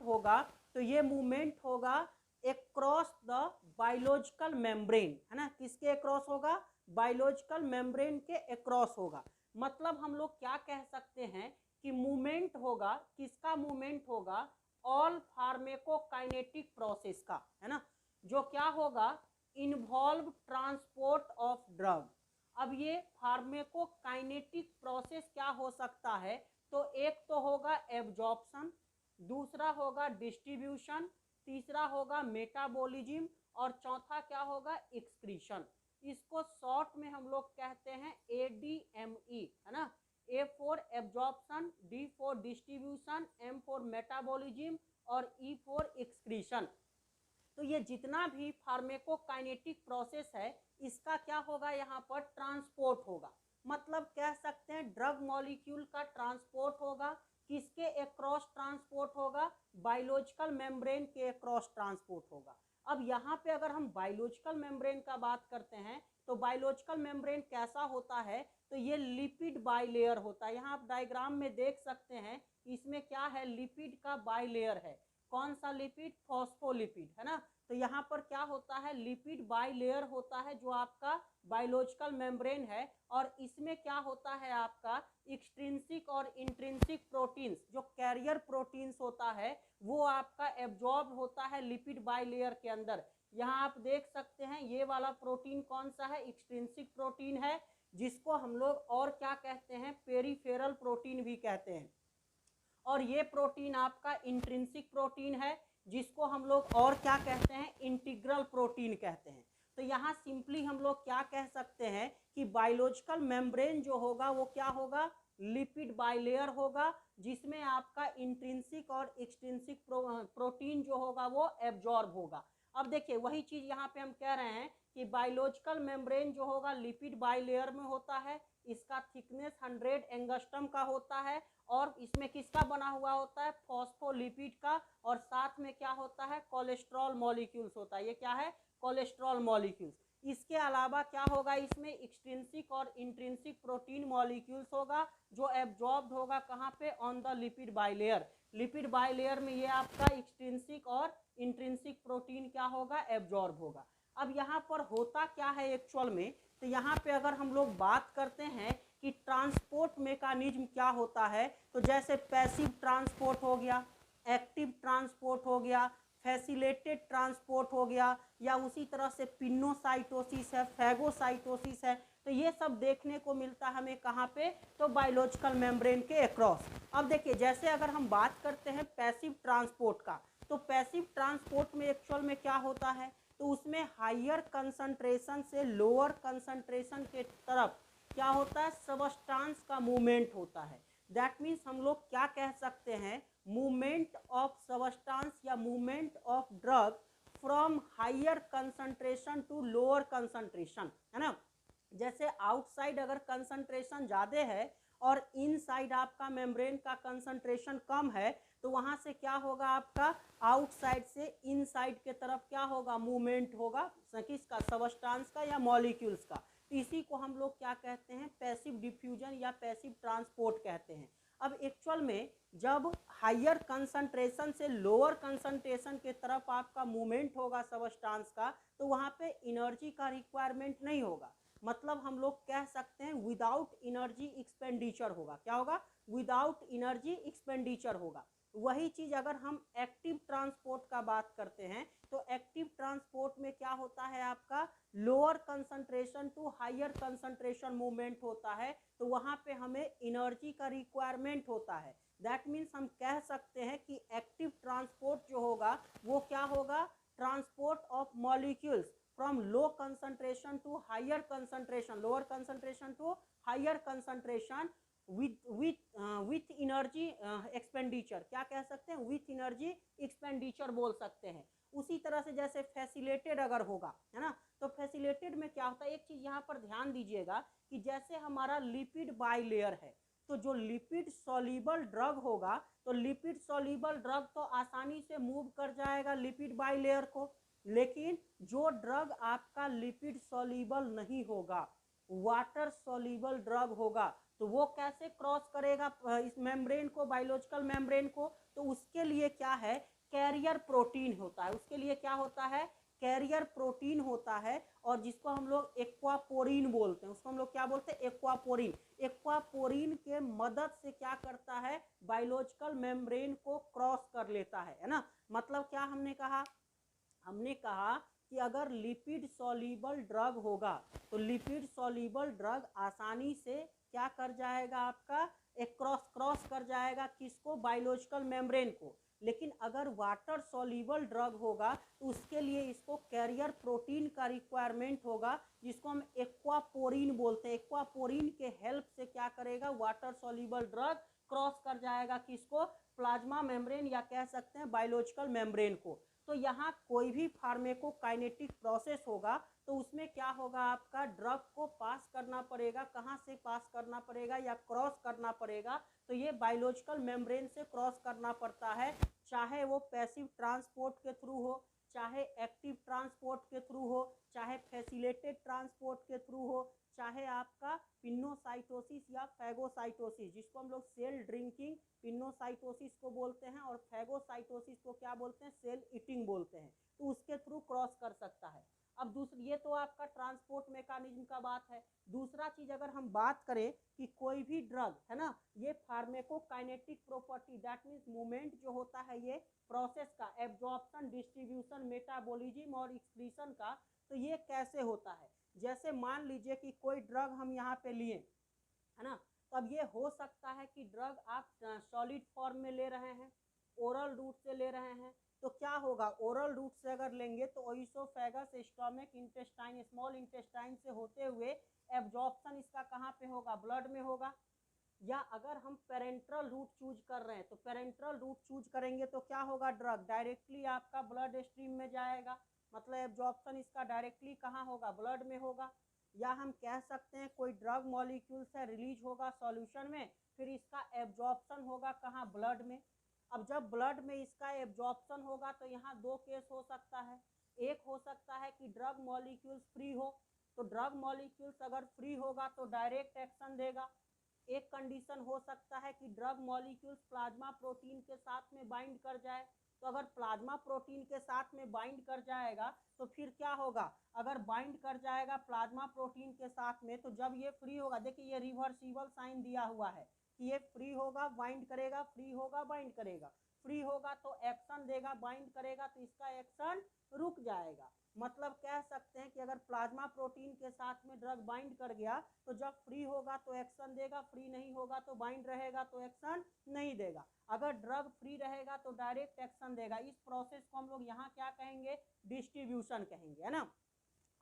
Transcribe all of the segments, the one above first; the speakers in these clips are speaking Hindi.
होगा तो ये मूवमेंट होगा अक्रॉस द बायोलॉजिकल मेम्ब्रेन, है ना, किसके अक्रॉस होगा, बायोलॉजिकल मेम्ब्रेन के अक्रॉस होगा। मतलब हम लोग क्या कह सकते हैं कि मूवमेंट होगा, किसका मूवमेंट होगा, ऑल फार्मेकोकाइनेटिक प्रोसेस का, है ना, जो क्या होगा, इन्वॉल्व ट्रांसपोर्ट ऑफ ड्रग। अब ये फार्मेकोकाइनेटिक प्रोसेस क्या हो सकता है, तो एक तो होगा एब्जॉर्प्शन, दूसरा होगा डिस्ट्रीब्यूशन, तीसरा होगा मेटाबॉलिज्म और चौथा क्या होगा, एक्सक्रीशन। इसको शॉर्ट में हम लोग कहते हैं ADME, है ना, A for absorption, D for distribution, M for metabolism और E फॉर एक्सक्रीशन। तो ये जितना भी फार्मेकोकाइनेटिक प्रोसेस है इसका क्या होगा, यहाँ पर ट्रांसपोर्ट होगा। मतलब कह सकते हैं ड्रग मॉलिक्यूल का ट्रांसपोर्ट होगा, किसके अक्रॉस ट्रांसपोर्ट होगा, बायोलॉजिकल मेम्ब्रेन के अक्रॉस ट्रांसपोर्ट होगा। अब यहाँ पे अगर हम बायोलॉजिकल मेम्ब्रेन का बात करते हैं तो बायोलॉजिकल मेम्ब्रेन कैसा होता है, तो ये लिपिड बाइलेयर होता है। यहाँ आप डायग्राम में देख सकते हैं इसमें क्या है, लिपिड का बाइलेयर है। कौन सा लिपिड, फॉस्फोलिपिड, है ना। तो यहाँ पर क्या होता है, लिपिड बाइलेयर होता है जो आपका बायोलॉजिकल मेम्ब्रेन है, और इसमें क्या होता है आपका एक्सट्रिंसिक और इंट्रिंसिक प्रोटीन्स, जो कैरियर प्रोटीन्स होता है वो आपका एब्जॉर्ब होता है लिपिड बाइलेयर के अंदर। यहाँ आप देख सकते हैं ये वाला प्रोटीन कौन सा है, एक्सट्रिंसिक प्रोटीन है, जिसको हम लोग और क्या कहते हैं, पेरिफेरल प्रोटीन भी कहते हैं। और ये प्रोटीन आपका इंट्रिंसिक प्रोटीन है, जिसको हम लोग और क्या कहते हैं, इंटीग्रल प्रोटीन कहते हैं। तो यहाँ सिंपली हम लोग क्या कह सकते हैं कि बायोलॉजिकल मेम्ब्रेन जो होगा वो क्या होगा, लिपिड बाइलेयर होगा, जिसमें आपका इंट्रिंसिक और एक्सट्रिंसिक प्रोटीन जो होगा वो एब्जॉर्ब होगा। अब देखिए वही चीज यहाँ पे हम कह रहे हैं कि बायोलॉजिकल मेम्ब्रेन जो होगा लिपिड बाइलेयर में होता है, इसका थिकनेस 100 एंगस्ट्रम का होता है, और इसमें किसका बना हुआ होता है, फॉस्फोलिपिड का, और साथ में क्या होता है, कोलेस्ट्रॉल मॉलिक्यूल्स होता है। ये क्या है, कोलेस्ट्रॉल मॉलिक्यूल्स। इसके अलावा क्या होगा, इसमें एक्सट्रिंसिक और इंट्रिंसिक प्रोटीन मॉलिक्यूल्स होगा जो एब्जॉर्ब होगा कहाँ पे, on the lipid bilayer. Lipid bilayer में ये आपका एक्सट्रिंसिक और इंट्रिंसिक प्रोटीन क्या होगा, एब्जॉर्ब होगा। अब यहाँ पर होता क्या है एक्चुअल में, तो यहाँ पे अगर हम लोग बात करते हैं कि ट्रांसपोर्ट मेकानिज्म क्या होता है, तो जैसे पैसिव ट्रांसपोर्ट हो गया, एक्टिव ट्रांसपोर्ट हो गया, फैसिलिटेटेड ट्रांसपोर्ट हो गया, या उसी तरह से पिनोसाइटोसिस है, फैगोसाइटोसिस है। तो ये सब देखने को मिलता है हमें कहाँ पे, तो बायोलॉजिकल मेम्ब्रेन के अक्रॉस। अब देखिए जैसे अगर हम बात करते हैं पैसिव ट्रांसपोर्ट का, तो पैसिव ट्रांसपोर्ट में एक्चुअल में क्या होता है, तो उसमें हायर कंसंट्रेशन से लोअर कंसंट्रेशन के तरफ क्या होता है, सबस्टांस का मूवमेंट होता है। दैट मीन्स हम लोग क्या कह सकते हैं, मूवमेंट ऑफ सबस्टांस या movement of drug from higher concentration to lower concentration, है ना। जैसे आउटसाइड अगर कंसंट्रेशन ज़्यादा है और इनसाइड आपका मेम्ब्रेन का कंसंट्रेशन कम है, तो वहाँ से क्या होगा, आपका आउटसाइड से इनसाइड के तरफ क्या होगा, मूवमेंट होगा, किसका, सबस्टांस का या मॉलिक्यूल्स का। इसी को हम लोग क्या कहते हैं, पैसिव डिफ्यूजन या पैसिव ट्रांसपोर्ट कहते हैं। अब एक्चुअल में जब हायर कंसंट्रेशन से लोअर कंसंट्रेशन के तरफ आपका मूवमेंट होगा सबस्टांस का, तो वहाँ पे एनर्जी का रिक्वायरमेंट नहीं होगा। मतलब हम लोग कह सकते हैं विदाउट एनर्जी एक्सपेंडिचर होगा। क्या होगा, विदाउट एनर्जी एक्सपेंडिचर होगा। वही चीज अगर हम एक्टिव ट्रांसपोर्ट का बात करते हैं, तो एक्टिव ट्रांसपोर्ट में क्या होता है, आपका lower concentration to higher concentration movement होता है, तो वहां पे हमें एनर्जी का रिक्वायरमेंट होता है। दैट मीन्स हम कह सकते हैं कि एक्टिव ट्रांसपोर्ट जो होगा वो क्या होगा, transport of molecules from low concentration to higher concentration, lower concentration to higher concentration with energy expenditure. क्या कह सकते हैं, विथ एनर्जी एक्सपेंडिचर बोल सकते हैं। उसी तरह से जैसे फैसिलिटेटेड अगर होगा, है ना, तो फैसिलिटेटेड में क्या होता है, एक चीज यहाँ पर ध्यान दीजिएगा कि जैसे हमारा लिपिड बाइलेयर है, तो जो लिपिड सॉल्युबल ड्रग होगा, तो लिपिड सॉल्युबल ड्रग तो आसानी से मूव कर जाएगा लिपिड बाइलेयर को। लेकिन जो ड्रग आपका लिपिड सॉल्युबल नहीं होगा, वाटर सॉल्युबल ड्रग होगा, तो वो कैसे क्रॉस करेगा इस मेम्ब्रेन को, बायोलॉजिकल मेम्ब्रेन को, तो उसके लिए क्या है कैरियर प्रोटीन होता है, उसके लिए क्या होता है, कैरियर प्रोटीन होता है, और जिसको हम लोग एक्वापोरिन बोलते हैं, उसको हम लोग क्या बोलते हैं, एक्वापोरिन। एक्वापोरिन के मदद से क्या करता है, बायोलॉजिकल मेम्ब्रेन को क्रॉस कर लेता है ना। मतलब क्या हमने कहा कि अगर लिपिड सॉल्युबल ड्रग होगा तो लिपिड सॉल्युबल ड्रग आसानी से क्या कर जाएगा, आपका एक क्रॉस कर जाएगा, किसको, बायोलॉजिकल मेम्ब्रेन को। लेकिन अगर वाटर सॉल्युबल ड्रग होगा तो उसके लिए इसको कैरियर प्रोटीन का रिक्वायरमेंट होगा, जिसको हम एक्वापोरिन बोलते हैं। एक्वापोरिन के हेल्प से क्या करेगा, वाटर सॉल्युबल ड्रग क्रॉस कर जाएगा, किसको, प्लाज्मा मेम्ब्रेन, या कह सकते हैं बायोलॉजिकल मेम्ब्रेन को। तो यहाँ कोई भी फार्मेकोकाइनेटिक प्रोसेस होगा तो उसमें क्या होगा, आपका ड्रग को पास करना पड़ेगा, कहाँ से पास करना पड़ेगा, या क्रॉस करना पड़ेगा, तो ये बायोलॉजिकल मेम्ब्रेन से क्रॉस करना पड़ता है, चाहे वो पैसिव ट्रांसपोर्ट के थ्रू हो, चाहे एक्टिव ट्रांसपोर्ट के थ्रू हो, चाहे फैसिलिटेटेड ट्रांसपोर्ट के थ्रू हो, चाहे आपका पिनोसाइटोसिस या फैगोसाइटोसिस, जिसको हम लोग सेल ड्रिंकिंग पिनोसाइटोसिस को बोलते हैं, और फैगोसाइटोसिस को क्या बोलते हैं, सेल ईटिंग बोलते हैं, तो उसके थ्रू क्रॉस कर सकता है। अब दूसरी, ये तो आपका ट्रांसपोर्ट मैकेनिज्म का बात है। दूसरा चीज अगर हम बात करें कि कोई भी ड्रग है ना, ये फार्मेकोकाइनेटिक प्रॉपर्टी, दैट मीन्स मूवमेंट जो होता है ये प्रोसेस का, एब्जॉर्प्शन, डिस्ट्रीब्यूशन, मेटाबॉलिज्म और एक्सक्रीशन का, तो ये कैसे होता है। जैसे मान लीजिए कि कोई ड्रग हम यहाँ पे लिए है ना, तो अब ये हो सकता है कि ड्रग आप सॉलिड फॉर्म में ले रहे हैं, ओरल रूट से ले रहे हैं, तो क्या होगा, ओरल रूट से अगर लेंगे तो oesophagus, stomach, intestine, small intestine से होते हुए एब्जॉर्प्शन इसका कहाँ पे होगा, ब्लड में होगा। या अगर हम पेरेंट्रल रूट चूज कर रहे हैं तो पेरेंट्रल रूट चूज करेंगे तो क्या होगा, ड्रग डायरेक्टली आपका ब्लड स्ट्रीम में जाएगा, मतलब एब्जॉर्प्शन इसका डायरेक्टली कहाँ होगा, ब्लड में होगा। या हम कह सकते हैं कोई ड्रग मॉलिक्यूल से रिलीज होगा सॉल्यूशन में, फिर इसका एब्जॉर्प्शन होगा कहाँ, ब्लड में। अब जब ब्लड में इसका एब्जॉर्प्शन होगा तो यहाँ दो केस हो सकता है। एक हो सकता है कि ड्रग मॉलिक्यूल्स फ्री हो, तो ड्रग मॉलिक्यूल्स अगर फ्री होगा तो डायरेक्ट एक्शन देगा। एक कंडीशन हो सकता है कि ड्रग मॉलिक्यूल्स प्लाज्मा प्रोटीन के साथ में बाइंड कर जाए, तो अगर प्लाज्मा प्रोटीन के साथ में बाइंड कर जाएगा तो फिर क्या होगा, अगर बाइंड कर जाएगा प्लाज्मा प्रोटीन के साथ में, तो जब ये फ्री होगा, देखिए ये रिवर्सिबल साइन दिया हुआ है कि ये फ्री होगा बाइंड करेगा, फ्री होगा बाइंड करेगा, फ्री होगा तो एक्शन देगा, बाइंड करेगा तो इसका एक्शन रुक जाएगा। मतलब कह सकते हैं कि अगर प्लाज्मा प्रोटीन के साथ में ड्रग बाइंड कर गया तो जब फ्री होगा तो एक्शन देगा, फ्री नहीं होगा तो बाइंड रहेगा तो एक्शन नहीं देगा। अगर ड्रग फ्री रहेगा तो डायरेक्ट एक्शन देगा। इस प्रोसेस को हम लोग यहाँ क्या कहेंगे, डिस्ट्रीब्यूशन कहेंगे, है ना।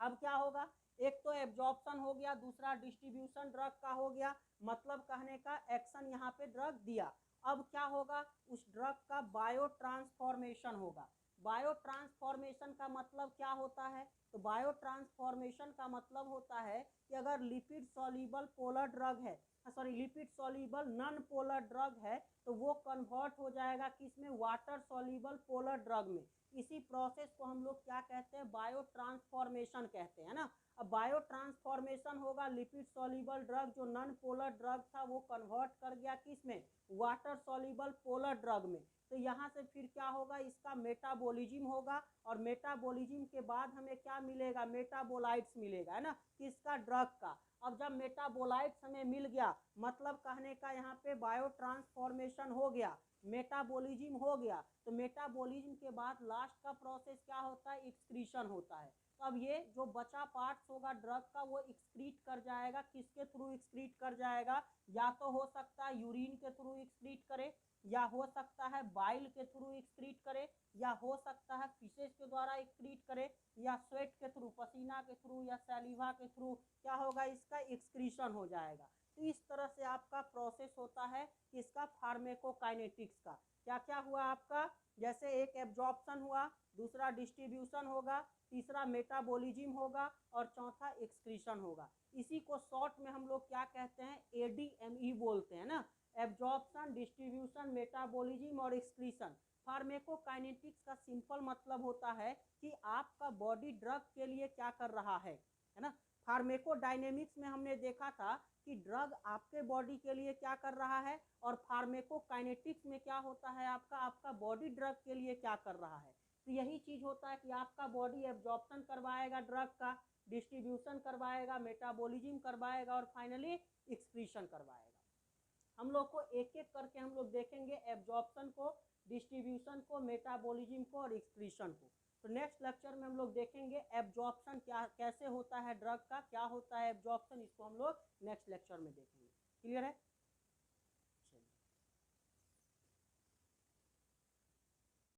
अब क्या होगा, एक तो एब्जॉर्प्शन हो गया, दूसरा डिस्ट्रीब्यूशन ड्रग का हो गया, मतलब कहने का एक्शन यहाँ पे ड्रग दिया। अब क्या होगा, उस ड्रग का बायो ट्रांसफॉर्मेशन होगा। बायो ट्रांसफॉर्मेशन का मतलब क्या होता है, तो बायो ट्रांसफॉर्मेशन का मतलब होता है कि अगर लिपिड सॉल्युबल पोलर ड्रग है, sorry lipid soluble non polar drug है, तो वो कन्वर्ट हो जाएगा किसमें, वाटर सॉल्युबल पोलर ड्रग में। इसी प्रोसेस को हम लोग क्या कहते हैं, बायो ट्रांसफॉर्मेशन कहते हैं ना। अब बायो ट्रांसफॉर्मेशन होगा, लिपिड सॉल्युबल ड्रग जो नॉन पोलर ड्रग था वो कन्वर्ट कर गया किसमें, वाटर सॉल्युबल पोलर ड्रग में। तो यहाँ से फिर क्या होगा, इसका मेटाबॉलिज्म होगा, और मेटाबॉलिज्म के बाद हमें क्या मिलेगा, मेटाबोलाइट्स मिलेगा, है ना, किसका, ड्रग का। अब जब मेटाबोलाइट्स हमें मिल गया, मतलब कहने का यहाँ पे बायो ट्रांसफॉर्मेशन हो गया, मेटाबॉलिज्म हो गया, तो मेटाबॉलिज्म के बाद लास्ट का प्रोसेस क्या होता है, एक्सक्रीशन होता है। तो अब ये जो बचा पार्ट्स होगा ड्रग का वो एक्सक्रीट कर जाएगा, किसके थ्रू एक्सक्रीट कर जाएगा, या तो हो सकता है यूरिन के थ्रू एक्सक्रीट करे, या हो सकता है बाइल के थ्रू एक्सक्रीट करे, या हो सकता है फिशेज के द्वारा एक्सक्रीट करे, या स्वेट के थ्रू, पसीना के थ्रू, या सैलिवा के थ्रू क्या होगा, इसका एक्सक्रीशन हो जाएगा। तो इस तरह से आपका प्रोसेस होता है इसका फार्मेकोकाइनेटिक्स का। क्या क्या हुआ आपका, जैसे एक एब्जॉर्प्शन हुआ, दूसरा डिस्ट्रीब्यूशन होगा, तीसरा मेटाबॉलिज्म होगा, और चौथा एक्सक्रीशन होगा। इसी को शॉर्ट में हम लोग क्या कहते हैं, ADME बोलते हैं ना, एब्जॉर्प्शन, डिस्ट्रीब्यूशन, मेटाबॉलिज्म और एक्सक्रीशन। फार्मेकोकाइनेटिक्स का सिंपल मतलब होता है कि आपका बॉडी ड्रग के लिए क्या कर रहा है ना, फार्मेकोडायनेमिक्स में हमने देखा था कि ड्रग आपके बॉडी के लिए क्या कर रहा है, और फार्मेकोकाइनेटिक्स में क्या होता है आपका बॉडी ड्रग के लिए क्या कर रहा है। तो यही चीज होता है कि आपका बॉडी एब्जॉर्प्शन करवाएगा ड्रग का, डिस्ट्रीब्यूशन करवाएगा, मेटाबॉलिज्म करवाएगा और फाइनली एक्सक्रीशन करवाएगा। हम लोग को एक एक करके हम लोग देखेंगे एब्जॉर्प्शन को, डिस्ट्रीब्यूशन को, मेटाबॉलिज्म को और एक्सक्रीशन को। तो नेक्स्ट लेक्चर में हम लोग देखेंगे एब्जॉर्प्शन क्या कैसे होता है ड्रग का, क्या होता है एब्जॉर्प्शन, इसको हम लोग नेक्स्ट लेक्चर में देखेंगे। क्लियर है?